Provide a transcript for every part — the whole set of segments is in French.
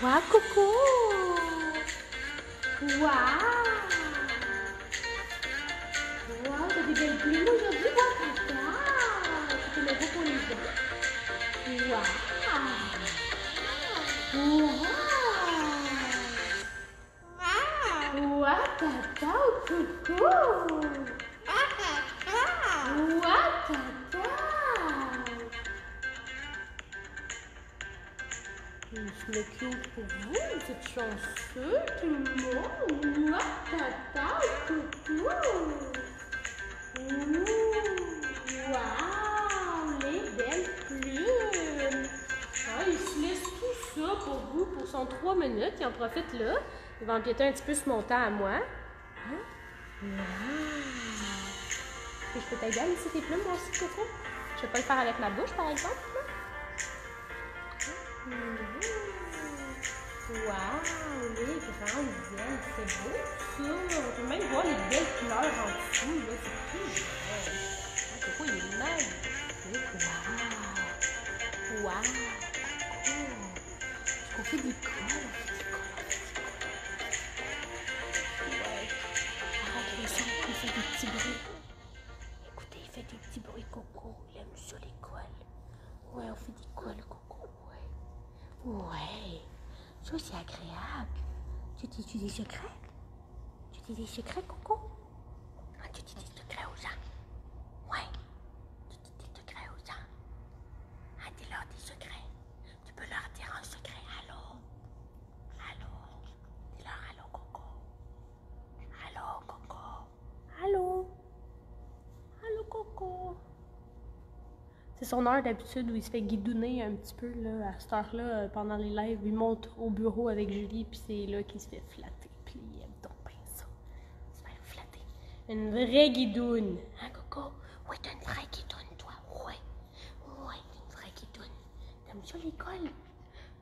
Waouh, Coco! Waouh! Waouh, t'as des belles plumes aujourd'hui, waouh, papa! C'était le beau pour les gens. Waouh! Waouh! Waouh, tata, Coco! Waouh, tata! Je me cute pour vous, vous êtes chanceux, tout le monde. Ouah, tata, coucou. Waouh, les belles plumes. Ah, il se laisse tout ça pour vous pour son 3 minutes. Il en profite là. Il va empiéter un petit peu sur mon temps à moi. Hein? Wow. Et je peux t'aider à laisser tes plumes, mon petit coco? Je vais pas le faire avec ma bouche, par exemple. Waouh, les grandes ailes, c'est beau ça! On peut même voir les belles couleurs en dessous, là, c'est très joli. Coco, il est magnifique. Waouh! Waouh! On fait des cols. Ouais. Arrête le son, il fait des petits bruits. Écoutez, il fait des petits bruits, Coco. Il aime ça, les cols. Ouais, on fait des cols, Coco. Ouais, ça c'est agréable. Tu dis des secrets? Tu dis des secrets, Coco? Ah, tu dis des secrets aux gens? Ouais, tu dis des secrets aux gens. Ah, dis-leur des secrets. Tu peux leur dire un secret. Allô? Allô? Dis-leur allô, Coco. Allô, Coco. Allô? Allô, Coco. C'est son heure d'habitude où il se fait guidonner un petit peu là, à cette heure-là, pendant les lives. Il monte au bureau avec Julie, puis c'est là qu'il se fait flatter. Puis il aime donc bien ça. Se faire flatter. Une vraie guidoune. Hein, Coco? Oui, t'as une vraie guidoune, toi. Oui. Oui, t'as une vraie guidoune. T'aimes ça l'école?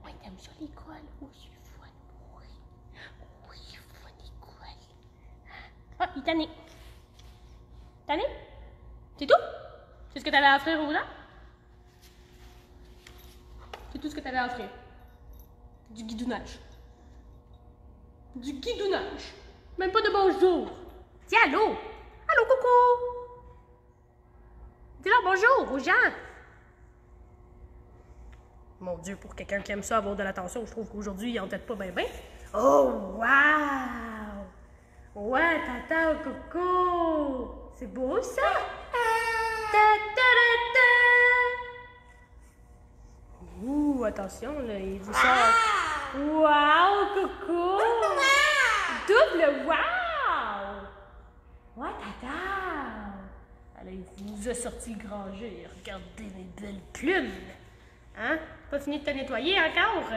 Oui, t'aimes ça l'école? Oui, c'est fun. Oui. Oui, c'est fun l'école. Hein? Ah, il est tanné. Tanné? C'est tout? C'est ce que t'avais à offrir aux gens? C'est tout ce que tu avais à offrir. Du guidounage. Du guidounage. Même pas de bonjour. Dis allô. Allô, coucou. Dis-leur bonjour aux gens. Mon Dieu, pour quelqu'un qui aime ça avoir de l'attention, je trouve qu'aujourd'hui, il en tête pas bien bien. Oh, wow. Ouais, tata, coucou. C'est beau, ça. Ouh, attention, là, il vous sort. Waouh, Coco! Double wow! Ouais, tata! Allez, il vous a sorti le grand jeu. Regardez mes belles plumes! Hein? Pas fini de te nettoyer encore?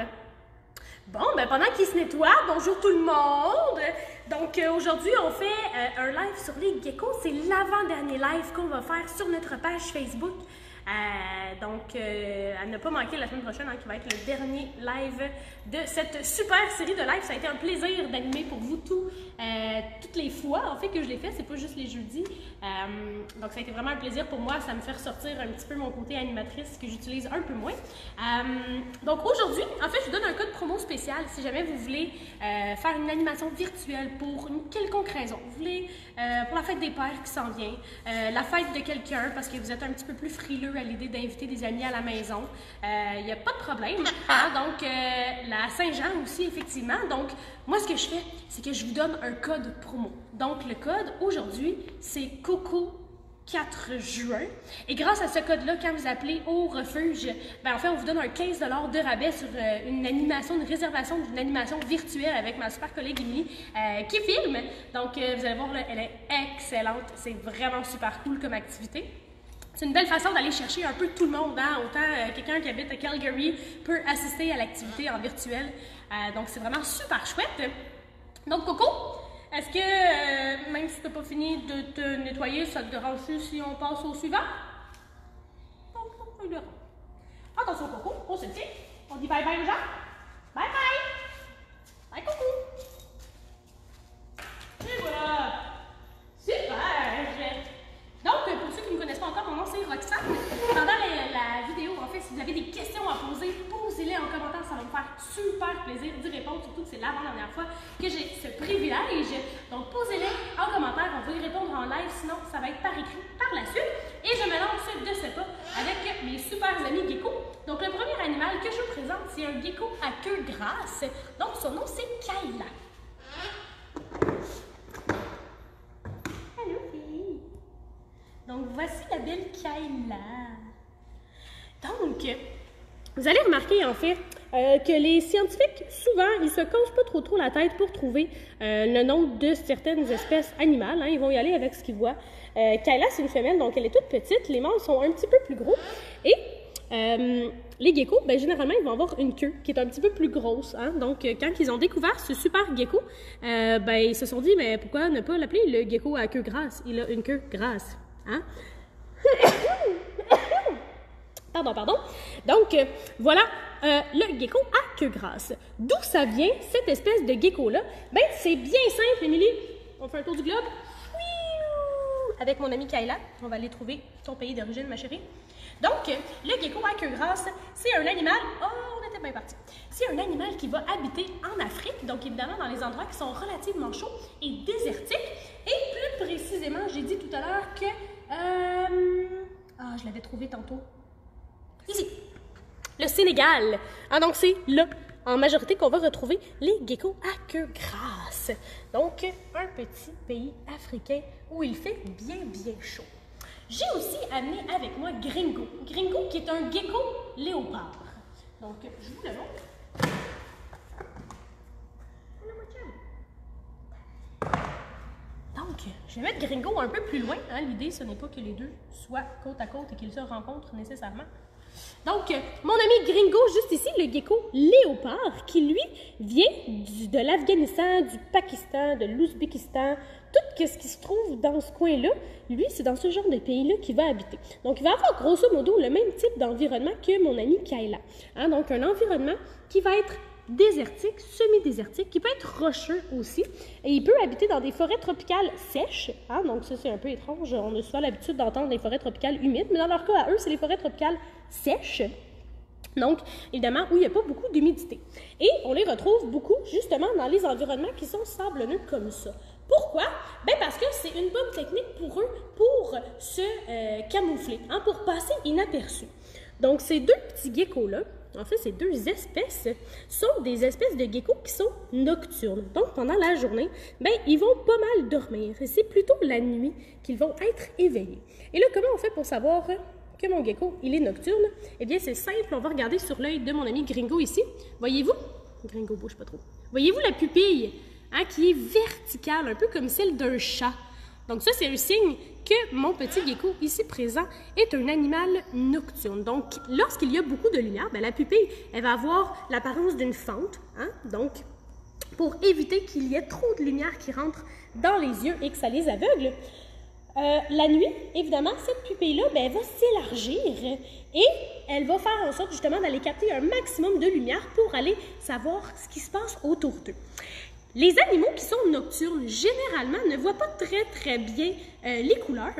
Bon, ben pendant qu'il se nettoie, bonjour tout le monde! Donc aujourd'hui, on fait un live sur les geckos. C'est l'avant-dernier live qu'on va faire sur notre page Facebook. Donc, à ne pas manquer la semaine prochaine, hein, qui va être le dernier live de cette super série de live. Ça a été un plaisir d'animer pour vous toutes les fois, en fait, que je l'ai fait. C'est pas juste les jeudis. Donc, ça a été vraiment un plaisir pour moi. Ça me fait ressortir un petit peu mon côté animatrice que j'utilise un peu moins. Donc, aujourd'hui, en fait, je vous donne un code promo spécial si jamais vous voulez faire une animation virtuelle pour une quelconque raison. Vous voulez, pour la fête des pères qui s'en vient, la fête de quelqu'un parce que vous êtes un petit peu plus frileux à l'idée d'inviter des amis à la maison. Il n'y a pas de problème. Hein? Donc, la Saint-Jean aussi, effectivement. Donc, moi, ce que je fais, c'est que je vous donne un code promo. Donc, le code, aujourd'hui, c'est Coco 4 juin. Et grâce à ce code-là, quand vous appelez au refuge, ben en fait, on vous donne un 15 $ de rabais sur une animation, une réservation d'une animation virtuelle avec ma super collègue Émilie qui filme. Donc, vous allez voir, là, elle est excellente. C'est vraiment super cool comme activité. C'est une belle façon d'aller chercher un peu tout le monde, hein? Autant quelqu'un qui habite à Calgary peut assister à l'activité en virtuel. Donc, c'est vraiment super chouette. Donc, Coco, est-ce que, même si tu n'as pas fini de te nettoyer, ça te dérange si on passe au suivant? Non, pas de dérange. Attention, Coco, on se tient. On dit bye-bye aux gens. Bye-bye. Bye, Coco. Et voilà. Super. Donc, pour ceux qui ne me connaissent pas encore, mon nom c'est Roxane. Pendant la vidéo, en fait, si vous avez des questions à poser, posez-les en commentaire, ça va me faire super plaisir. c'est l'avant-dernière fois que j'ai ce privilège. Donc, posez-les en commentaire, on va y répondre en live, sinon ça va être par écrit par la suite. Et je me lance de ce pas avec mes super amis geckos. Donc, le premier animal que je vous présente, c'est un gecko à queue grasse. Donc, son nom, c'est Kayla. Allô, fille. Donc, voici la belle Kayla. Donc, vous allez remarquer, en fait, que les scientifiques, souvent, ils se cassent pas trop la tête pour trouver le nom de certaines espèces animales. Hein. Ils vont y aller avec ce qu'ils voient. Kayla, c'est une femelle, donc elle est toute petite. Les mâles sont un petit peu plus gros. Et les geckos, ben, généralement, ils vont avoir une queue qui est un petit peu plus grosse. Hein. Donc, quand ils ont découvert ce super gecko, ben, ils se sont dit, mais pourquoi ne pas l'appeler le gecko à queue grasse? Il a une queue grasse. Hein? Pardon. Donc, voilà le gecko à queue grasse. D'où ça vient, cette espèce de gecko-là? Ben, c'est bien simple, Émilie. On fait un tour du globe. Avec mon amie Kayla, on va aller trouver son pays d'origine, ma chérie. Donc, le gecko à queue grasse, c'est un animal... Oh, on était bien parti. C'est un animal qui va habiter en Afrique, donc évidemment dans les endroits qui sont relativement chauds et désertiques. Et plus précisément, j'ai dit tout à l'heure que... je l'avais trouvé tantôt. Ici, le Sénégal. Ah, donc c'est là, en majorité, qu'on va retrouver les geckos à queue grasse. Donc, un petit pays africain où il fait bien chaud. J'ai aussi amené avec moi Gringo. Gringo qui est un gecko léopard. Donc, je vous le montre. Donc, je vais mettre Gringo un peu plus loin. Hein. L'idée, ce n'est pas que les deux soient côte à côte et qu'ils se rencontrent nécessairement. Donc, mon ami Gringo, juste ici, le gecko léopard, qui lui vient de l'Afghanistan, du Pakistan, de l'Ouzbékistan, tout ce qui se trouve dans ce coin-là, lui, c'est dans ce genre de pays-là qu'il va habiter. Donc, il va avoir grosso modo le même type d'environnement que mon ami Kayla. Hein? Donc, un environnement qui va être désertique, semi-désertique, qui peut être rocheux aussi. Et il peut habiter dans des forêts tropicales sèches. Hein? Donc, ça, c'est un peu étrange. On a souvent l'habitude d'entendre des forêts tropicales humides, mais dans leur cas, à eux, c'est les forêts tropicales sèches. Donc, évidemment, où il n'y a pas beaucoup d'humidité. Et on les retrouve beaucoup, justement, dans les environnements qui sont sablonneux comme ça. Pourquoi? Ben parce que c'est une bonne technique pour eux pour se camoufler, hein, pour passer inaperçus. Donc, ces deux petits geckos-là, en fait, ces deux espèces sont des espèces de geckos qui sont nocturnes. Donc, pendant la journée, ben, ils vont pas mal dormir. Et c'est plutôt la nuit qu'ils vont être éveillés. Et là, comment on fait pour savoir que mon gecko, il est nocturne? Eh bien, c'est simple. On va regarder sur l'œil de mon ami Gringo ici. Voyez-vous? Gringo bouge pas trop. Voyez-vous la pupille, hein, qui est verticale, un peu comme celle d'un chat. Donc ça, c'est un signe que mon petit gecko ici présent est un animal nocturne. Donc, lorsqu'il y a beaucoup de lumière, bien, la pupille, elle va avoir l'apparence d'une fente. Hein? Donc, pour éviter qu'il y ait trop de lumière qui rentre dans les yeux et que ça les aveugle, la nuit, évidemment, cette pupille-là, bien, elle va s'élargir et elle va faire en sorte justement d'aller capter un maximum de lumière pour aller savoir ce qui se passe autour d'eux. Les animaux qui sont nocturnes, généralement, ne voient pas très bien les couleurs.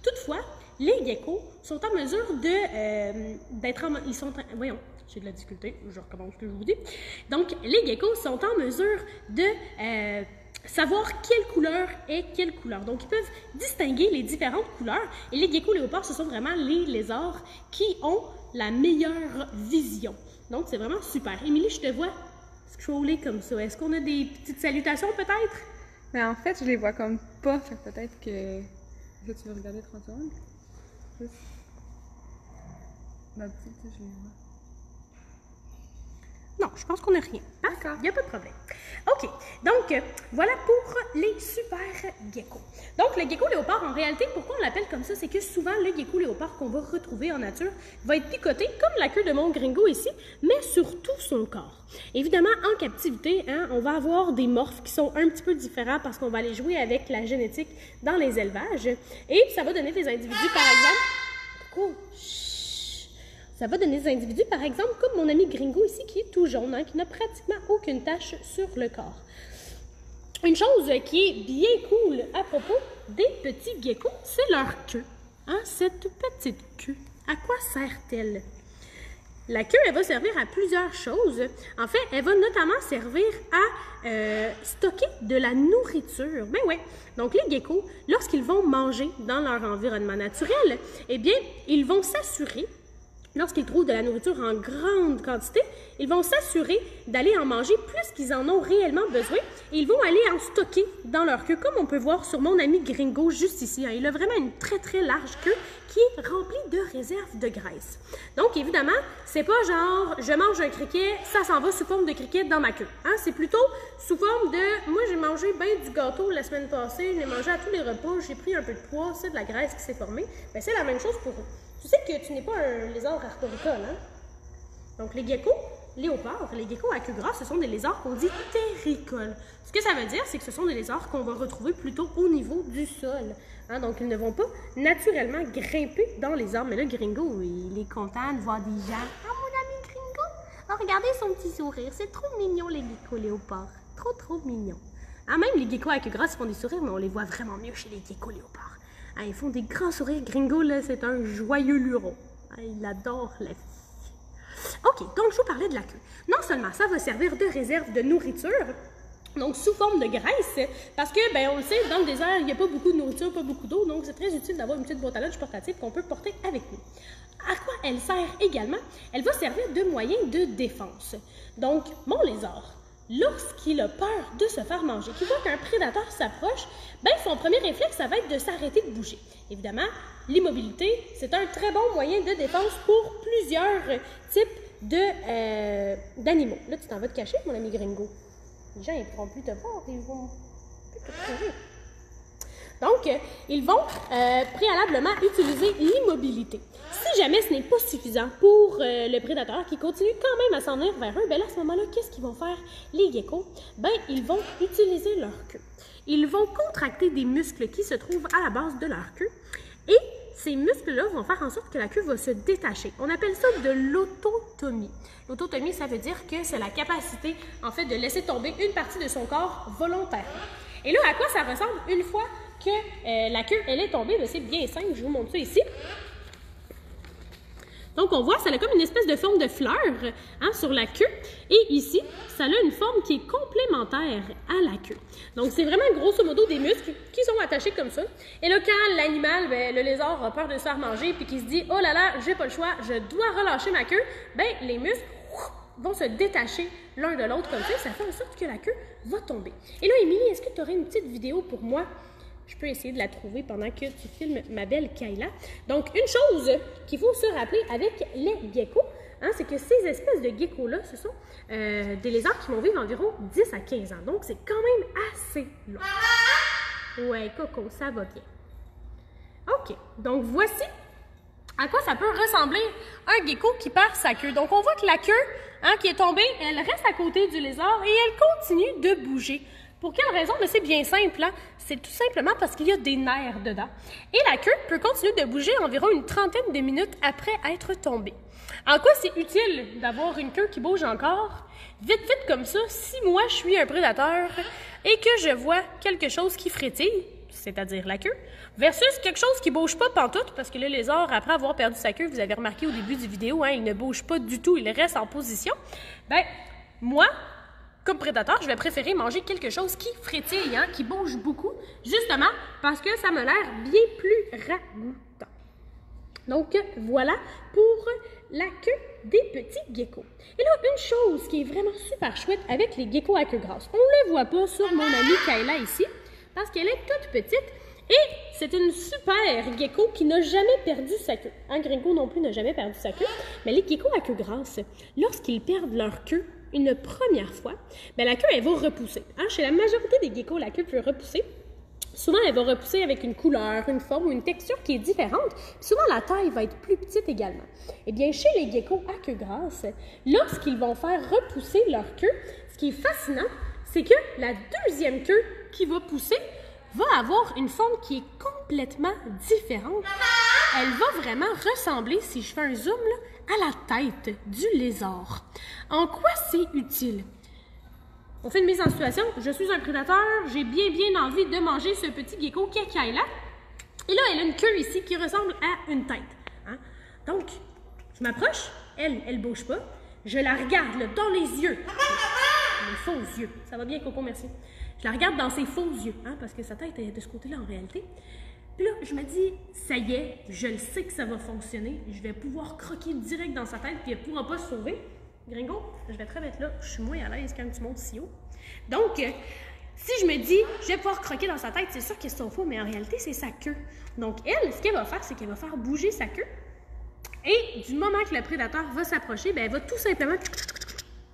Toutefois, les geckos sont en mesure d'être en... Ils sont... Voyons, j'ai de la difficulté, je recommence ce que je vous dis. Donc, les geckos sont en mesure de savoir quelle couleur est quelle couleur. Donc, ils peuvent distinguer les différentes couleurs. Et les geckos léopards, ce sont vraiment les lézards qui ont la meilleure vision. Donc, c'est vraiment super. Émilie, je te vois scroller comme ça. Est-ce qu'on a des petites salutations peut-être? Mais en fait, je les vois comme pas. Fait peut-être que... Est-ce que tu veux regarder 30 secondes? Juste... Ma petite, je les vois. Non, je pense qu'on n'a rien. D'accord. Il n'y a pas de problème. OK. Donc, voilà pour les super geckos. Donc, le gecko léopard, en réalité, pourquoi on l'appelle comme ça? C'est que souvent, le gecko léopard qu'on va retrouver en nature va être picoté, comme la queue de mon Gringo ici, mais sur tout son corps. Évidemment, en captivité, hein, on va avoir des morphes qui sont un petit peu différents parce qu'on va aller jouer avec la génétique dans les élevages. Et ça va donner des individus, par exemple... Coucou! Ça va donner des individus, par exemple, comme mon ami Gringo ici, qui est tout jaune, hein, qui n'a pratiquement aucune tache sur le corps. Une chose qui est bien cool à propos des petits geckos, c'est leur queue. Hein, cette petite queue, à quoi sert-elle? La queue, elle va servir à plusieurs choses. En fait, elle va notamment servir à stocker de la nourriture. Ben ouais. Donc, les geckos, lorsqu'ils vont manger dans leur environnement naturel, eh bien, ils vont s'assurer, lorsqu'ils trouvent de la nourriture en grande quantité, ils vont s'assurer d'aller en manger plus qu'ils en ont réellement besoin et ils vont aller en stocker dans leur queue, comme on peut voir sur mon ami Gringo juste ici. Il a vraiment une très très large queue qui est remplie de réserves de graisse. Donc évidemment, c'est pas genre je mange un criquet, ça s'en va sous forme de criquet dans ma queue. Hein? C'est plutôt sous forme de moi j'ai mangé bien du gâteau la semaine passée, je l'ai mangé à tous les repas, j'ai pris un peu de poids, c'est de la graisse qui s'est formée. Bien, c'est la même chose pour eux. Tu sais que tu n'es pas un lézard arboricole, hein? Donc les geckos léopards, les geckos à queue grasse, ce sont des lézards qu'on dit terricoles. Ce que ça veut dire, c'est que ce sont des lézards qu'on va retrouver plutôt au niveau du sol. Hein? Donc ils ne vont pas naturellement grimper dans les arbres. Mais là, Gringo, il est content de voir des gens. Ah, mon ami Gringo! Oh, regardez son petit sourire. C'est trop mignon, les geckos léopards. Trop, trop mignon. Ah, même les geckos à queue grasse font des sourires, mais on les voit vraiment mieux chez les geckos léopards. Ah, ils font des grands sourires. Gringo, là, c'est un joyeux luron. Ah, il adore la vie. OK, donc je vous parlais de la queue. Non seulement ça va servir de réserve de nourriture, donc sous forme de graisse, parce que, ben on le sait, dans le désert, il n'y a pas beaucoup de nourriture, pas beaucoup d'eau, donc c'est très utile d'avoir une petite boîte à lunch portative qu'on peut porter avec nous. À quoi elle sert également? Elle va servir de moyen de défense. Donc, mon lézard, lorsqu'il a peur de se faire manger, qu'il voit qu'un prédateur s'approche, ben son premier réflexe, ça va être de s'arrêter de bouger. Évidemment, l'immobilité, c'est un très bon moyen de défense pour plusieurs types d'animaux. Là, tu t'en vas te cacher, mon ami Gringo. Les gens, ils ne pourront plus te voir, ils vont plus te trouver. Donc, ils vont préalablement utiliser l'immobilité. Si jamais ce n'est pas suffisant pour le prédateur qui continue quand même à s'en venir vers eux, bien là, à ce moment-là, qu'est-ce qu'ils vont faire, les geckos? Bien, ils vont utiliser leur queue. Ils vont contracter des muscles qui se trouvent à la base de leur queue et ces muscles-là vont faire en sorte que la queue va se détacher. On appelle ça de l'autotomie. L'autotomie, ça veut dire que c'est la capacité, en fait, de laisser tomber une partie de son corps volontairement. Et là, à quoi ça ressemble une fois que la queue, elle est tombée? C'est bien simple, je vous montre ça ici. Donc, on voit, ça a comme une espèce de forme de fleur hein, sur la queue. Et ici, ça a une forme qui est complémentaire à la queue. Donc, c'est vraiment grosso modo des muscles qui sont attachés comme ça. Et là, quand l'animal, le lézard, a peur de se faire manger puis qu'il se dit « Oh là là, j'ai pas le choix, je dois relâcher ma queue », bien, les muscles vont se détacher l'un de l'autre comme ça. Ça fait en sorte que la queue va tomber. Et là, Émilie, est-ce que tu aurais une petite vidéo pour moi? Je peux essayer de la trouver pendant que tu filmes ma belle Kayla. Donc, une chose qu'il faut se rappeler avec les geckos, hein, c'est que ces espèces de geckos-là, ce sont des lézards qui vont vivre environ 10 à 15 ans. Donc, c'est quand même assez long. Ouais, Coco, ça va bien. OK, donc voici à quoi ça peut ressembler un gecko qui perd sa queue. Donc, on voit que la queue hein, qui est tombée, elle reste à côté du lézard et elle continue de bouger. Pour quelle raison? Mais c'est bien simple. Hein? C'est tout simplement parce qu'il y a des nerfs dedans. Et la queue peut continuer de bouger environ une trentaine de minutes après être tombée. En quoi c'est utile d'avoir une queue qui bouge encore? Vite, vite comme ça, si moi je suis un prédateur et que je vois quelque chose qui frétille, c'est-à-dire la queue, versus quelque chose qui ne bouge pas pantoute, parce que le lézard, après avoir perdu sa queue, vous avez remarqué au début du vidéo, hein, il ne bouge pas du tout, il reste en position. Ben, moi, comme prédateur, je vais préférer manger quelque chose qui frétille, hein, qui bouge beaucoup, justement parce que ça m'a l'air bien plus ragoûtant. Donc, voilà pour la queue des petits geckos. Et là, une chose qui est vraiment super chouette avec les geckos à queue grasse, on ne le voit pas sur mon amie Kayla ici, parce qu'elle est toute petite, et c'est une super gecko qui n'a jamais perdu sa queue. Un Gringo non plus n'a jamais perdu sa queue, mais les geckos à queue grasse, lorsqu'ils perdent leur queue, une première fois, bien, la queue, elle va repousser. Hein? Chez la majorité des geckos, la queue peut repousser. Souvent, elle va repousser avec une couleur, une forme ou une texture qui est différente. Souvent, la taille va être plus petite également. Eh bien, chez les geckos à queue grasse, lorsqu'ils vont faire repousser leur queue, ce qui est fascinant, c'est que la deuxième queue qui va pousser va avoir une forme qui est complètement différente. Elle va vraiment ressembler, si je fais un zoom, là, à la tête du lézard. En quoi c'est utile? On fait une mise en situation. Je suis un prédateur, j'ai bien envie de manger ce petit gecko qui est Kayla. Et là, elle a une queue ici qui ressemble à une tête. Hein? Donc, je m'approche elle bouge pas. Je la regarde là, dans les yeux. Les faux yeux. Ça va bien, Coco, merci. Je la regarde dans ses faux yeux, hein, parce que sa tête est de ce côté-là en réalité. Puis là, je me dis, ça y est, je le sais que ça va fonctionner. Je vais pouvoir croquer direct dans sa tête, puis elle ne pourra pas se sauver. Gringo, je vais te remettre là. Je suis moins à l'aise quand tu montes si haut. Donc, si je me dis, je vais pouvoir croquer dans sa tête, c'est sûr qu'elle se sauve, mais en réalité, c'est sa queue. Donc, elle, ce qu'elle va faire, c'est qu'elle va faire bouger sa queue. Et du moment que le prédateur va s'approcher, ben, elle va tout simplement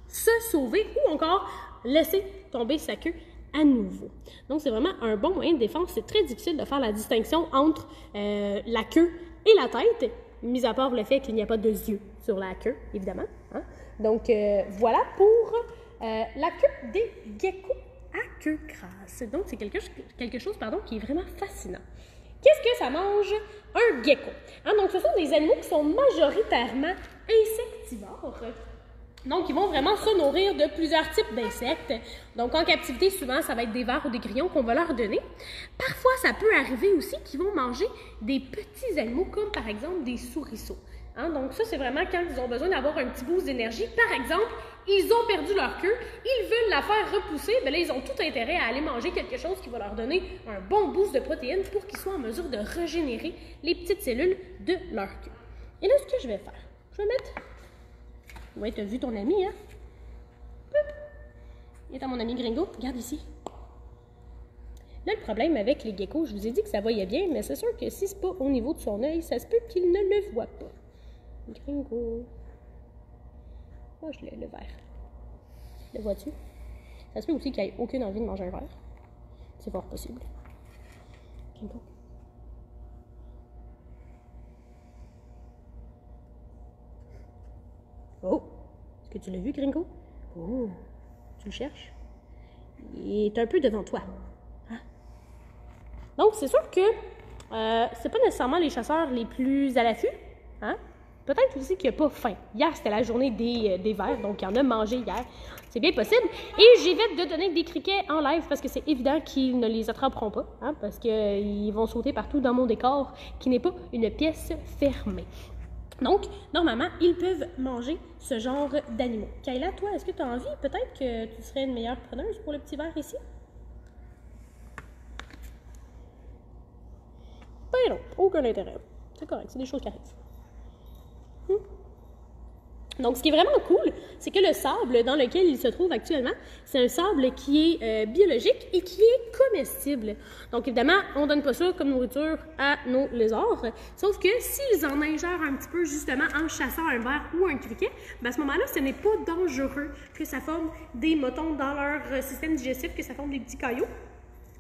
se sauver ou encore laisser tomber sa queue à nouveau. Donc, c'est vraiment un bon moyen de défense. C'est très difficile de faire la distinction entre la queue et la tête, mis à part le fait qu'il n'y a pas de yeux sur la queue, évidemment. Hein? Donc, voilà pour la queue des geckos à queue crasse. Donc, c'est quelque chose qui est vraiment fascinant. Qu'est-ce que ça mange un gecko? Hein, donc, ce sont des animaux qui sont majoritairement insectivores. Donc, ils vont vraiment se nourrir de plusieurs types d'insectes. Donc, en captivité, souvent, ça va être des vers ou des grillons qu'on va leur donner. Parfois, ça peut arriver aussi qu'ils vont manger des petits animaux, comme par exemple des souriceaux. Hein, donc, ça, c'est vraiment quand ils ont besoin d'avoir un petit boost d'énergie. Par exemple, ils ont perdu leur queue, ils veulent la faire repousser, bien là, ils ont tout intérêt à aller manger quelque chose qui va leur donner un bon boost de protéines pour qu'ils soient en mesure de régénérer les petites cellules de leur queue. Et là, ce que je vais faire, je vais mettre... Ouais, t'as vu ton ami, hein? Il est à mon ami Gringo, regarde ici. Là, le problème avec les geckos, je vous ai dit que ça voyait bien, mais c'est sûr que si c'est pas au niveau de son œil, ça se peut qu'il ne le voit pas. Gringo. Oh, je l'ai, le verre. Le vois-tu? Ça se peut aussi qu'il n'ait aucune envie de manger un verre. C'est fort possible. Gringo. Oh! Est-ce que tu l'as vu, Gringo? Oh! Tu le cherches? Il est un peu devant toi. Hein? Donc, c'est sûr que c'est pas nécessairement les chasseurs les plus à l'affût. Hein? Peut-être aussi qu'il n'a pas faim. Hier, c'était la journée des vers, donc il en a mangé hier. C'est bien possible. Et j'évite de donner des criquets en live parce que c'est évident qu'ils ne les attraperont pas, hein, parce qu'ils vont sauter partout dans mon décor qui n'est pas une pièce fermée. Donc, normalement, ils peuvent manger ce genre d'animaux. Kayla, toi, est-ce que tu as envie? Peut-être que tu serais une meilleure preneuse pour le petit ver ici? Ben non, aucun intérêt. C'est correct, c'est des choses qui arrivent. Donc, ce qui est vraiment cool, c'est que le sable dans lequel il se trouve actuellement, c'est un sable qui est biologique et qui est comestible. Donc, évidemment, on ne donne pas ça comme nourriture à nos lézards, sauf que s'ils en ingèrent un petit peu, justement, en chassant un ver ou un criquet, ben à ce moment-là, ce n'est pas dangereux que ça forme des motons dans leur système digestif, que ça forme des petits caillots.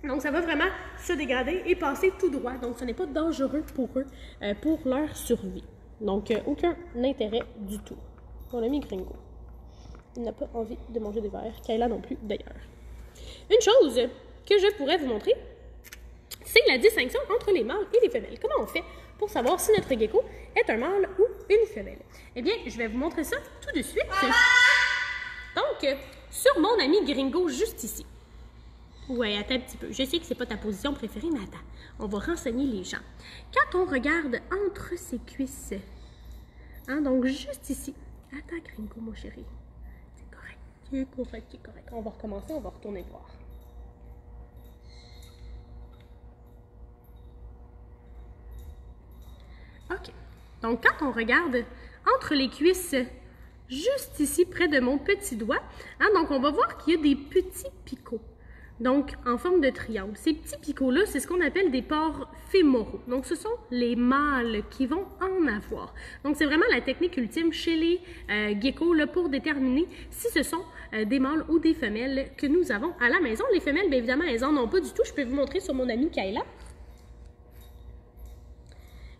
Donc, ça va vraiment se dégrader et passer tout droit. Donc, ce n'est pas dangereux pour eux, pour leur survie. Donc, aucun intérêt du tout. Mon ami Gringo. Il n'a pas envie de manger des vers. Kayla non plus, d'ailleurs. Une chose que je pourrais vous montrer, c'est la distinction entre les mâles et les femelles. Comment on fait pour savoir si notre gecko est un mâle ou une femelle? Eh bien, je vais vous montrer ça tout de suite. Donc, sur mon ami Gringo, juste ici. Ouais, attends un petit peu. Je sais que c'est pas ta position préférée, mais attends. On va renseigner les gens. Quand on regarde entre ses cuisses, hein, donc juste ici. Attends, Gringo, mon chéri. C'est correct. C'est correct, c'est correct. On va recommencer, on va retourner voir. OK. Donc, quand on regarde entre les cuisses, juste ici, près de mon petit doigt, hein, donc on va voir qu'il y a des petits picots. Donc, en forme de triangle. Ces petits picots-là, c'est ce qu'on appelle des pores fémoraux. Donc, ce sont les mâles qui vont en avoir. Donc, c'est vraiment la technique ultime chez les geckos là, pour déterminer si ce sont des mâles ou des femelles que nous avons à la maison. Les femelles, bien évidemment, elles n'en ont pas du tout. Je peux vous montrer sur mon amie Kayla.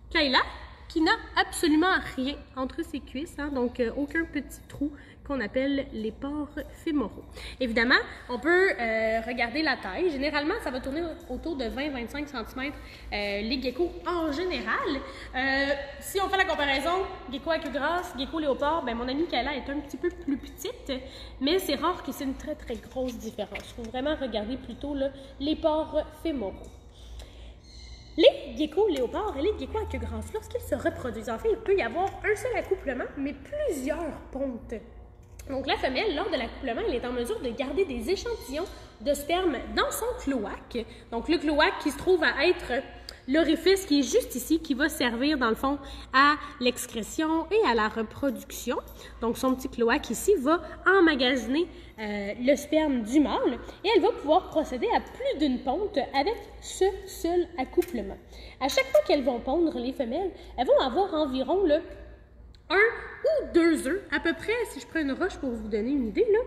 Kayla, qui n'a absolument rien entre ses cuisses, hein, donc aucun petit trou qu'on appelle les pores fémoraux. Évidemment, on peut regarder la taille. Généralement, ça va tourner autour de 20-25 cm les geckos en général. Si on fait la comparaison, gecko à queue grasse, gecko léopard, ben mon amie Kayla est un petit peu plus petite, mais c'est rare que c'est une très très grosse différence. Il faut vraiment regarder plutôt là, les pores fémoraux. Les geckos léopards et les geckos à queue grasse, lorsqu'ils se reproduisent, en fait, il peut y avoir un seul accouplement, mais plusieurs pontes. Donc, la femelle, lors de l'accouplement, elle est en mesure de garder des échantillons de sperme dans son cloaque. Donc, le cloaque qui se trouve à être l'orifice qui est juste ici, qui va servir, dans le fond, à l'excrétion et à la reproduction. Donc, son petit cloaque ici va emmagasiner le sperme du mâle et elle va pouvoir procéder à plus d'une ponte avec ce seul accouplement. À chaque fois qu'elles vont pondre, les femelles, elles vont avoir environ le 1 ou 2 œufs, à peu près, si je prends une roche pour vous donner une idée, là,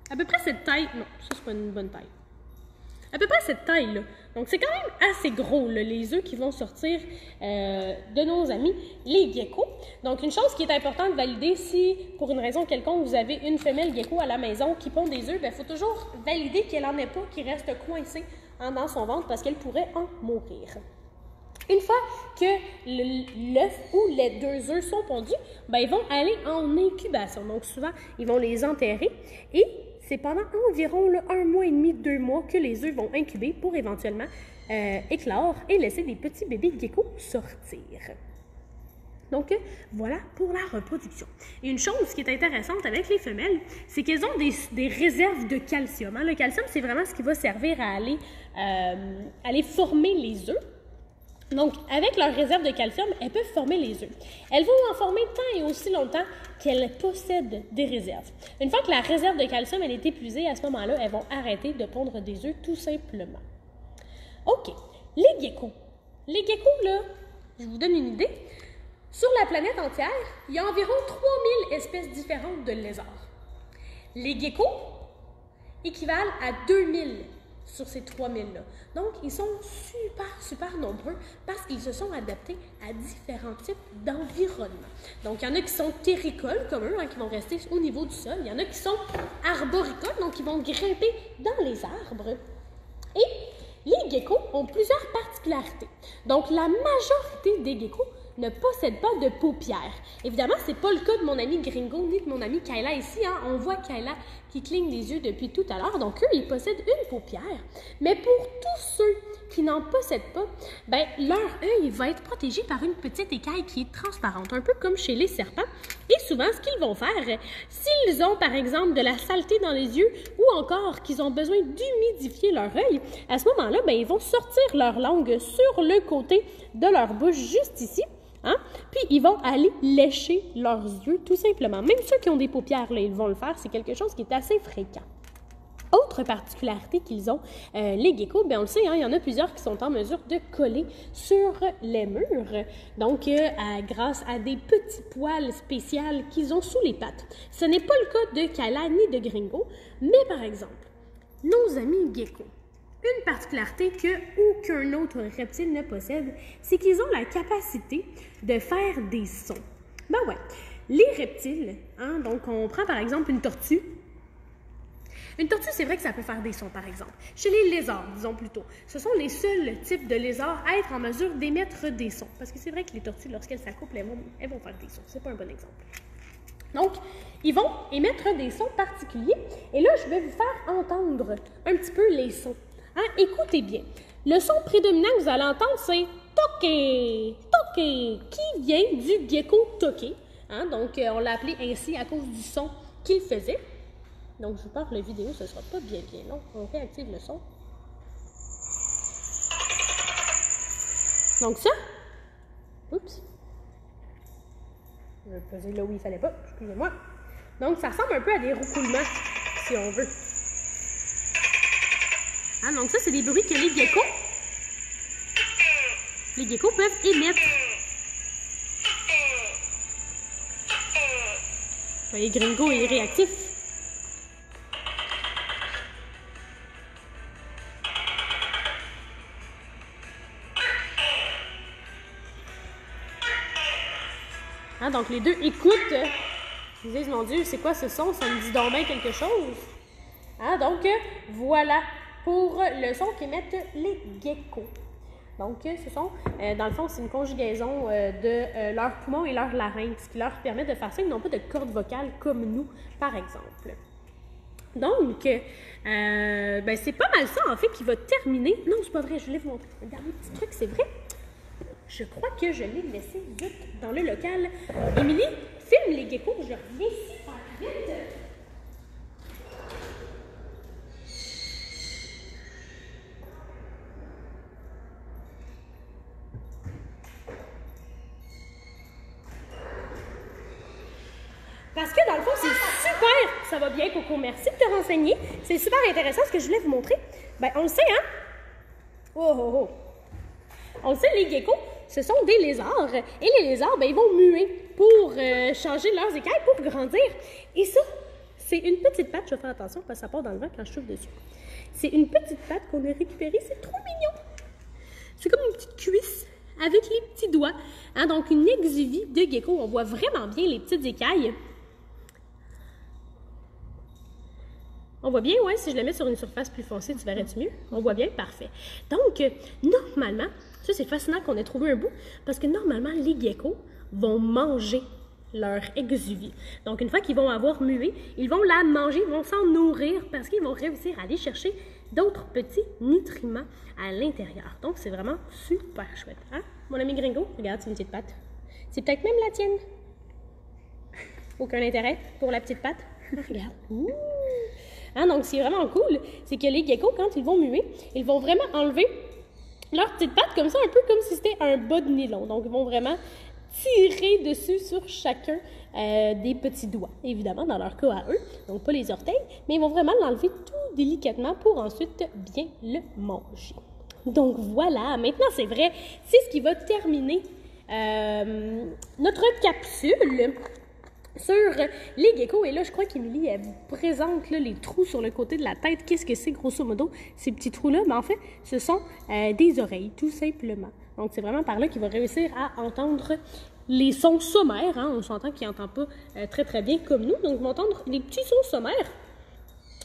à peu près cette taille, non, ça c'est pas une bonne taille, à peu près cette taille-là. Donc c'est quand même assez gros, là, les œufs qui vont sortir de nos amis, les geckos. Donc une chose qui est importante de valider, si pour une raison quelconque vous avez une femelle gecko à la maison qui pond des œufs, il faut toujours valider qu'elle n'en ait pas, qui reste coincée dans son ventre parce qu'elle pourrait en mourir. Une fois que l'œuf ou les 2 œufs sont pondus, ils vont aller en incubation. Donc souvent, ils vont les enterrer et c'est pendant environ 1 mois et demi, 2 mois que les œufs vont incuber pour éventuellement éclore et laisser des petits bébés geckos sortir. Donc, voilà pour la reproduction. Et une chose qui est intéressante avec les femelles, c'est qu'elles ont des réserves de calcium. Hein? Le calcium, c'est vraiment ce qui va servir à aller former les œufs. Donc, avec leur réserve de calcium, elles peuvent former les œufs. Elles vont en former tant et aussi longtemps qu'elles possèdent des réserves. Une fois que la réserve de calcium elle est épuisée, à ce moment-là, elles vont arrêter de pondre des œufs tout simplement. OK. Les geckos. Les geckos, là, je vous donne une idée. Sur la planète entière, il y a environ 3000 espèces différentes de lézards. Les geckos équivalent à 2000 sur ces 3000-là. Donc, ils sont super nombreux parce qu'ils se sont adaptés à différents types d'environnements. Donc, il y en a qui sont terricoles, comme eux, qui vont rester au niveau du sol. Il y en a qui sont arboricoles, donc ils vont grimper dans les arbres. Et les geckos ont plusieurs particularités. Donc, la majorité des geckos ne possèdent pas de paupières. Évidemment, ce n'est pas le cas de mon ami Gringo ni de mon ami Kayla ici. Hein. On voit Kayla qui cligne des yeux depuis tout à l'heure. Donc, eux, ils possèdent une paupière. Mais pour tous ceux qui n'en possèdent pas, leur œil va être protégé par une petite écaille qui est transparente, un peu comme chez les serpents. Et souvent, ce qu'ils vont faire, s'ils ont, par exemple, de la saleté dans les yeux ou encore qu'ils ont besoin d'humidifier leur œil, à ce moment-là, ils vont sortir leur langue sur le côté de leur bouche, juste ici. Hein? Puis, ils vont aller lécher leurs yeux, tout simplement. Même ceux qui ont des paupières, là, ils vont le faire. C'est quelque chose qui est assez fréquent. Autre particularité qu'ils ont, les geckos, on le sait, hein, il y en a plusieurs qui sont en mesure de coller sur les murs. Donc, grâce à des petits poils spéciaux qu'ils ont sous les pattes. Ce n'est pas le cas de Kayla ni de Gringo, mais par exemple, nos amis geckos. Une particularité qu'aucun autre reptile ne possède, c'est qu'ils ont la capacité de faire des sons. Les reptiles, hein, donc on prend par exemple une tortue. Une tortue, c'est vrai que ça peut faire des sons, par exemple. Chez les lézards, disons plutôt, ce sont les seuls types de lézards à être en mesure d'émettre des sons. Parce que c'est vrai que les tortues, lorsqu'elles s'accouplent, elles vont faire des sons. C'est pas un bon exemple. Donc, ils vont émettre des sons particuliers. Et là, je vais vous faire entendre un petit peu les sons. Hein? Écoutez bien. Le son prédominant que vous allez entendre, c'est « toqué »,« toqué », qui vient du gecko toqué. Hein? Donc, on l'a appelé ainsi à cause du son qu'il faisait. Donc, je vous parle, la vidéo, ce ne sera pas bien long. On réactive le son. Donc ça, oups, je vais peser là où il ne fallait pas, excusez-moi. Donc, ça ressemble un peu à des roucoulements, si on veut. Hein, donc ça, c'est des bruits que les geckos peuvent émettre. Vous voyez, Gringo est réactif. Hein, donc les deux écoutent. Ils disent, mon Dieu, c'est quoi ce son? Ça me dit donc bien quelque chose. Hein, donc, voilà pour le son qu'émettent les geckos. Donc, ce sont, dans le fond, c'est une conjugaison de leurs poumons et leur larynx qui leur permet de faire ça. Ils n'ont pas de cordes vocales comme nous, par exemple. Donc, c'est pas mal ça, en fait, qui va terminer. Non, c'est pas vrai, je voulais vous montrer un dernier petit truc, c'est vrai. Je crois que je l'ai laissé vite dans le local. Émilie, filme les geckos, je reviens super vite. Parce que dans le fond, c'est super! Ça va bien, Coco, merci de te renseigner. C'est super intéressant ce que je voulais vous montrer. Ben, on le sait, hein? Oh, oh, oh! On le sait, les geckos, ce sont des lézards. Et les lézards, ben, ils vont muer pour changer leurs écailles, pour grandir. Et ça, c'est une petite patte. Je vais faire attention parce que ça part dans le vent quand je souffle dessus. C'est une petite patte qu'on a récupérée. C'est trop mignon! C'est comme une petite cuisse avec les petits doigts. Hein? Donc, une exuvie de gecko. On voit vraiment bien les petites écailles. On voit bien, ouais, si je le mets sur une surface plus foncée, tu verrais-tu mieux? On voit bien, parfait. Donc, normalement, ça c'est fascinant qu'on ait trouvé un bout, parce que normalement, les geckos vont manger leur exuvie. Donc, une fois qu'ils vont avoir mué, ils vont la manger, ils vont s'en nourrir, parce qu'ils vont réussir à aller chercher d'autres petits nutriments à l'intérieur. Donc, c'est vraiment super chouette. Hein? Mon ami Gringo, regarde, c'est une petite patte. C'est peut-être même la tienne. Aucun intérêt pour la petite patte? Regarde. Ouh! Hein, donc, ce qui est vraiment cool, c'est que les geckos, quand ils vont muer, ils vont vraiment enlever leurs petites pattes comme ça, un peu comme si c'était un bas de nylon. Donc, ils vont vraiment tirer dessus sur chacun des petits doigts, évidemment, dans leur cas à eux. Donc, pas les orteils, mais ils vont vraiment l'enlever tout délicatement pour ensuite bien le manger. Donc, voilà. Maintenant, c'est vrai, c'est ce qui va terminer notre capsule sur les geckos. Et là, je crois qu'Émilie, elle vous présente là, les trous sur le côté de la tête. Qu'est-ce que c'est, grosso modo, ces petits trous-là? Mais en fait, ce sont des oreilles, tout simplement. Donc, c'est vraiment par là qu'il va réussir à entendre les sons sommaires. Hein? On s'entend qu'il n'entend pas très, très bien comme nous. Donc, il va entendre les petits sons sommaires.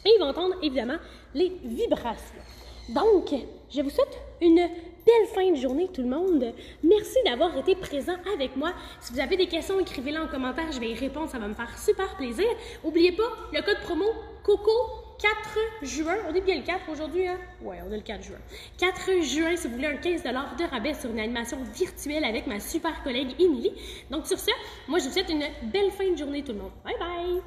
Et il va entendre, évidemment, les vibrations. Donc, je vous souhaite une belle fin de journée, tout le monde. Merci d'avoir été présent avec moi. Si vous avez des questions, écrivez-les en commentaire. Je vais y répondre. Ça va me faire super plaisir. N'oubliez pas, le code promo COCO 4 juin. On est bien le 4 aujourd'hui, hein? Ouais, on est le 4 juin. 4 juin, si vous voulez un 15 $ de rabais sur une animation virtuelle avec ma super collègue Émilie. Donc, sur ce, moi, je vous souhaite une belle fin de journée, tout le monde. Bye bye!